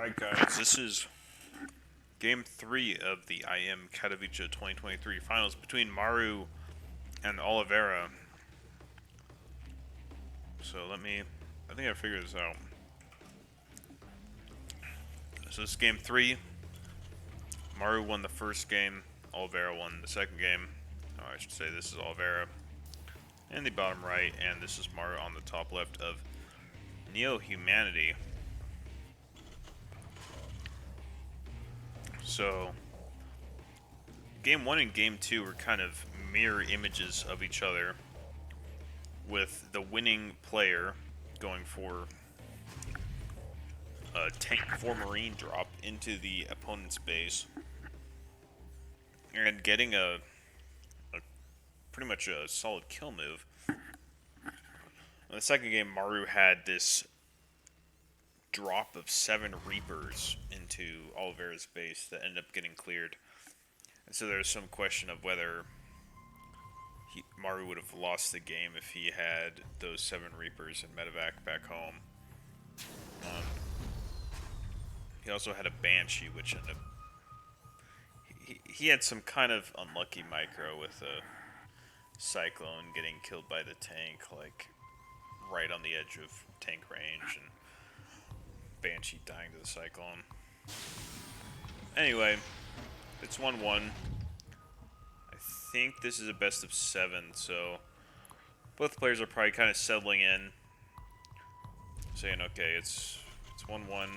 Alright guys, this is game 3 of the IEM Katowice 2023 finals between Maru and Oliveira. So I think I figured this out. So this is game 3. Maru won the first game, Oliveira won the second game. Oh, I should say this is Oliveira in the bottom right, and this is Maru on the top left of Neo-Humanity. So, game 1 and game 2 were kind of mirror images of each other, with the winning player going for a tank for marine drop into the opponent's base and getting a pretty much a solid kill move. In the second game, Maru had this drop of 7 Reapers into Oliveira's base that ended up getting cleared. And so there's some question of whether Maru would have lost the game if he had those 7 Reapers and medevac back home. He also had a Banshee, which ended up... He had some kind of unlucky micro with a Cyclone getting killed by the tank, like, right on the edge of tank range, and Banshee dying to the Cyclone. Anyway, it's 1-1. I think this is a best of 7, so both players are probably kind of settling in, saying, okay, it's 1-1.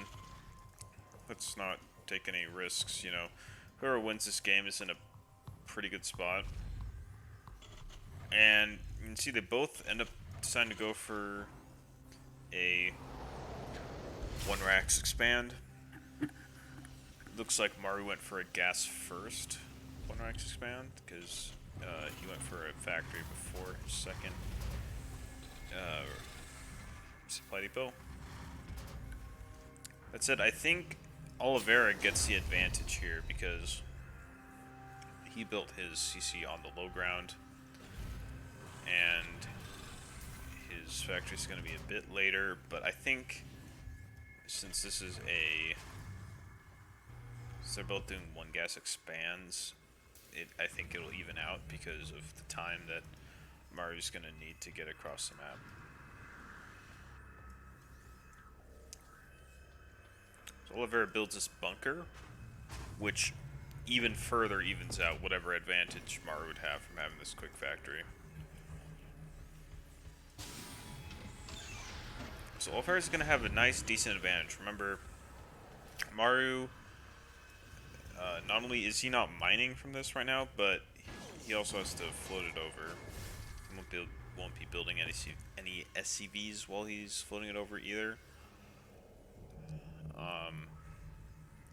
Let's not take any risks, you know. Whoever wins this game is in a pretty good spot. And you can see they both end up deciding to go for a 1 Rax expand. Looks like Maru went for a gas first 1 Rax expand, because he went for a factory before his second supply depot. That said, I think Oliveira gets the advantage here because he built his CC on the low ground, and his factory is going to be a bit later, but I think since this is since they're both doing 1 gas expands, I think it'll even out because of the time that Maru's going to need to get across the map. So Oliveira builds this bunker, which even further evens out whatever advantage Maru would have from having this quick factory. So Oliveira is going to have a nice, decent advantage. Remember, Maru, not only is he not mining from this right now, but he also has to float it over. He won't be building any SCVs while he's floating it over either.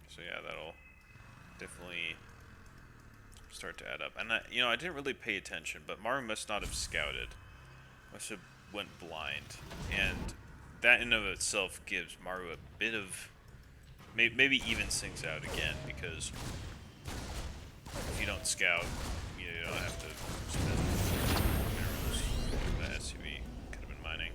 So yeah, that'll definitely start to add up. And I didn't really pay attention, but Maru must not have scouted. Must have went blind, and that in of itself gives Maru a bit of maybe evens things out again, because if you don't scout, you don't have to spend minerals. The SCV could have been mining.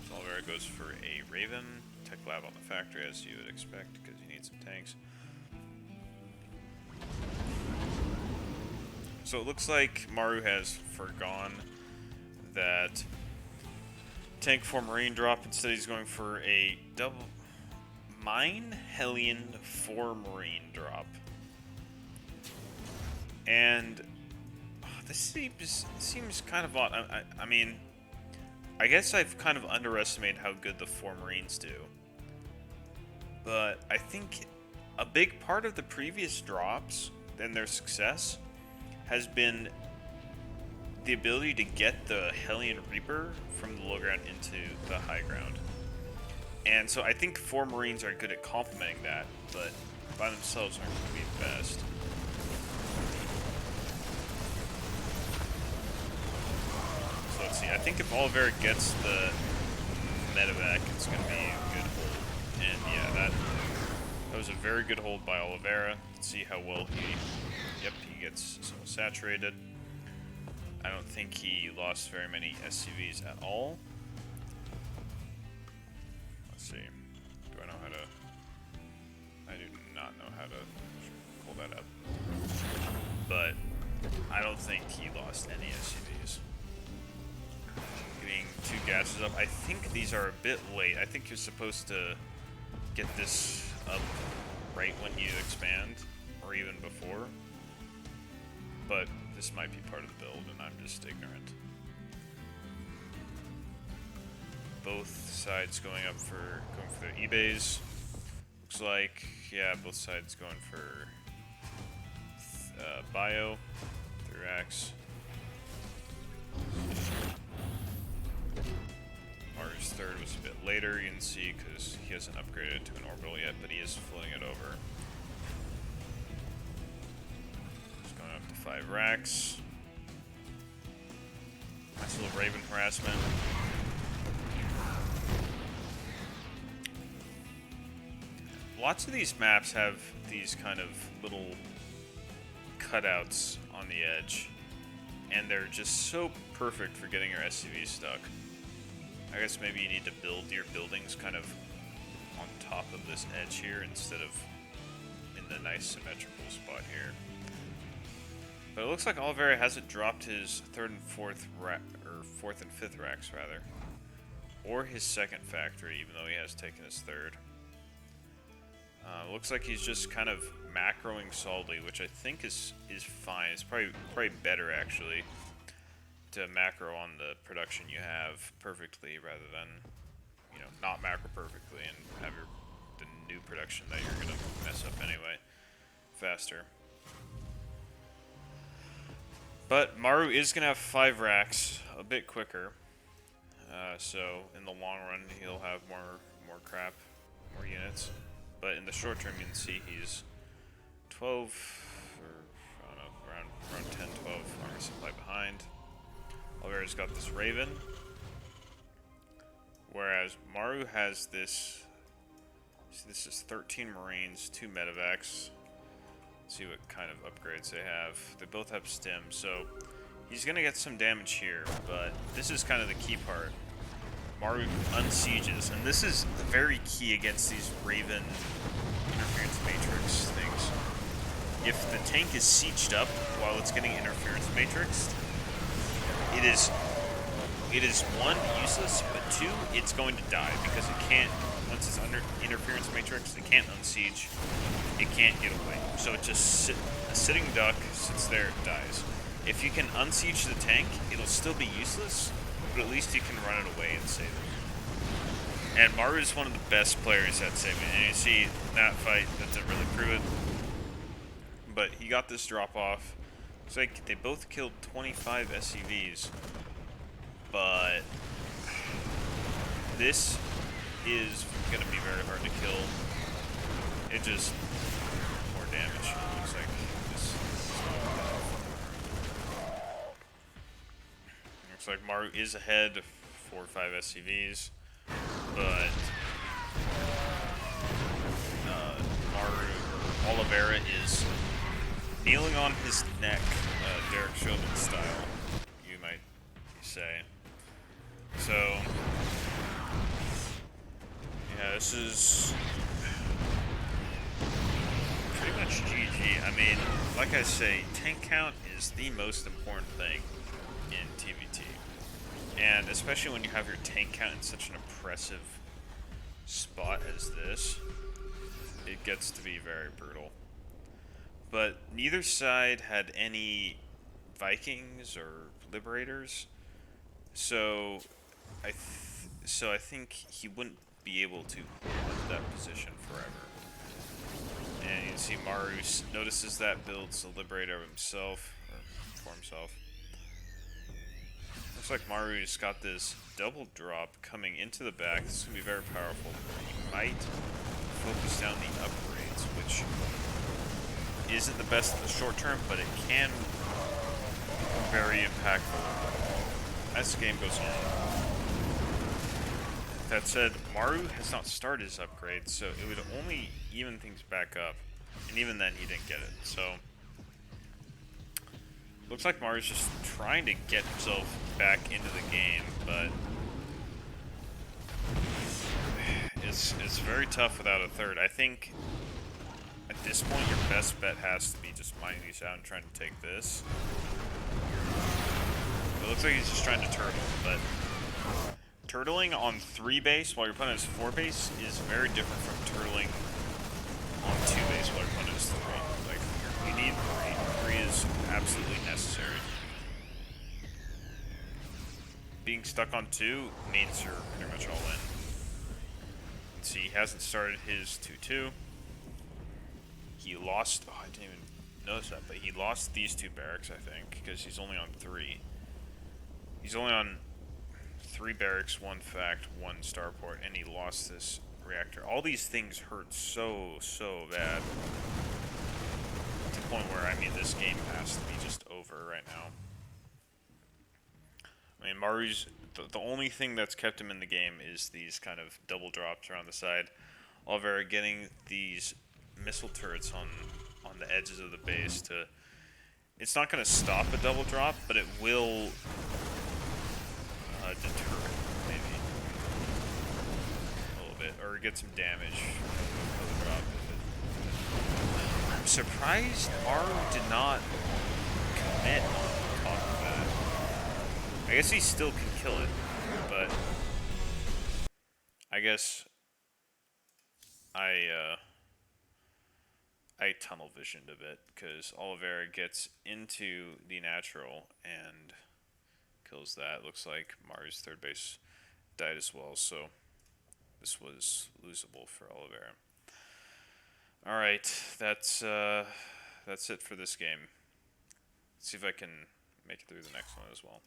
So Oliveira goes for a Raven. Tech lab on the factory, as you would expect, because you need some tanks. So it looks like Maru has forgone that tank for marine drop. Instead, he's going for a double mine Hellion for marine drop. And this seems kind of odd. I mean, I guess I've kind of underestimated how good the 4 Marines do. But I think a big part of the previous drops and their success has been the ability to get the Hellion Reaper from the low ground into the high ground. And so I think 4 Marines are good at complementing that, but by themselves aren't going to be the best. So let's see, I think if Oliveira gets the medevac, it's going to be a good hold. And yeah, that was a very good hold by Oliveira. Let's see how well he gets so saturated. I don't think he lost very many SCVs at all. Let's see. Do I know how to... I do not know how to pull that up. But I don't think he lost any SCVs. Getting 2 gases up. I think these are a bit late. I think you're supposed to get this up right when you expand, or even before. But this might be part of the build, and I'm just ignorant. Both sides going for their eBays. Looks like, yeah, both sides going for bio through Axe. Maru's third was a bit later, you can see, because he hasn't upgraded to an orbital yet, but he is floating it over. He's going up to 5 racks. Nice little Raven harassment. Lots of these maps have these kind of little cutouts on the edge, and they're just so perfect for getting your SCV stuck. I guess maybe you need to build your buildings kind of on top of this edge here instead of in the nice symmetrical spot here. But it looks like Oliveira hasn't dropped his 3rd and 4th rack, or 4th and 5th racks rather, or his 2nd factory, even though he has taken his 3rd. Looks like he's just kind of macroing solidly, which I think is fine. It's probably better actually to macro on the production you have perfectly rather than, you know, not macro perfectly and have the new production that you're gonna mess up anyway faster. But Maru is gonna have 5 racks a bit quicker, so in the long run he'll have more crap, more units. But in the short term, you can see he's 12, or I don't know, around 10, 12 armor supply behind. Oliveira's got this Raven, whereas Maru has this. This is 13 Marines, 2 medevacs. Let's see what kind of upgrades they have. They both have stim, so he's gonna get some damage here. But this is kind of the key part. Maru unsieges, and this is very key against these Raven interference matrix things. If the tank is sieged up while it's getting interference matrixed, it is 1, useless, but 2, it's going to die because it can't, once it's under interference matrix, it can't unsiege, it can't get away. So it just a sitting duck sits there, dies. If you can unsiege the tank, it'll still be useless, but at least you can run it away and save it. And Maru is one of the best players at saving it. And you see that fight, that didn't really prove it. But he got this drop off. Looks like they both killed 25 SCVs. But this is going to be very hard to kill. It just, more damage. It looks like this. Looks like Maru is ahead, 4 or 5 SCVs, but Oliveira is kneeling on his neck, Derek Chauvin style, you might say. So, yeah, this is pretty much GG. I mean, like I say, tank count is the most important thing in TVT. And especially when you have your tank count in such an oppressive spot as this, it gets to be very brutal. But neither side had any Vikings or Liberators, so I think he wouldn't be able to hold that position forever. And you can see Maru notices that, builds a Liberator himself, or for himself. Looks like Maru's got this double drop coming into the back. This is going to be very powerful. He might focus down the upgrades, which isn't the best in the short term, but it can be very impactful as the game goes on. That said, Maru has not started his upgrade, so it would only even things back up. And even then, he didn't get it, so looks like Maru's just trying to get himself back into the game, but it's very tough without a third. I think at this point your best bet has to be just mining these out and trying to take this. It looks like he's just trying to turtle, but turtling on 3 base while your opponent is 4 base is very different from turtling on 2 base while your opponent is 3. Like, you need 3. 3 is absolutely necessary. Being stuck on 2 means you're pretty much all in. Let's see, he hasn't started his 2-2. He lost, oh, I didn't even notice that, but he lost these 2 barracks, I think, because he's only on 3. He's only on 3 barracks, 1 fact, 1 starport, and he lost this reactor. All these things hurt so bad. To the point where, I mean, this game has to be just over right now. I mean, Maru's, the only thing that's kept him in the game is these kind of double drops around the side. Oliveira getting these missile turrets on the edges of the base to... It's not going to stop a double drop, but it will deter it, maybe. A little bit, or get some damage. Double drop if it... I'm surprised Maru did not commit on top of that. I guess he still can kill it, but I guess I tunnel visioned a bit because Oliveira gets into the natural and kills that. Looks like Maru's third base died as well, so this was losable for Oliveira. All right, that's it for this game. Let's see if I can make it through the next one as well.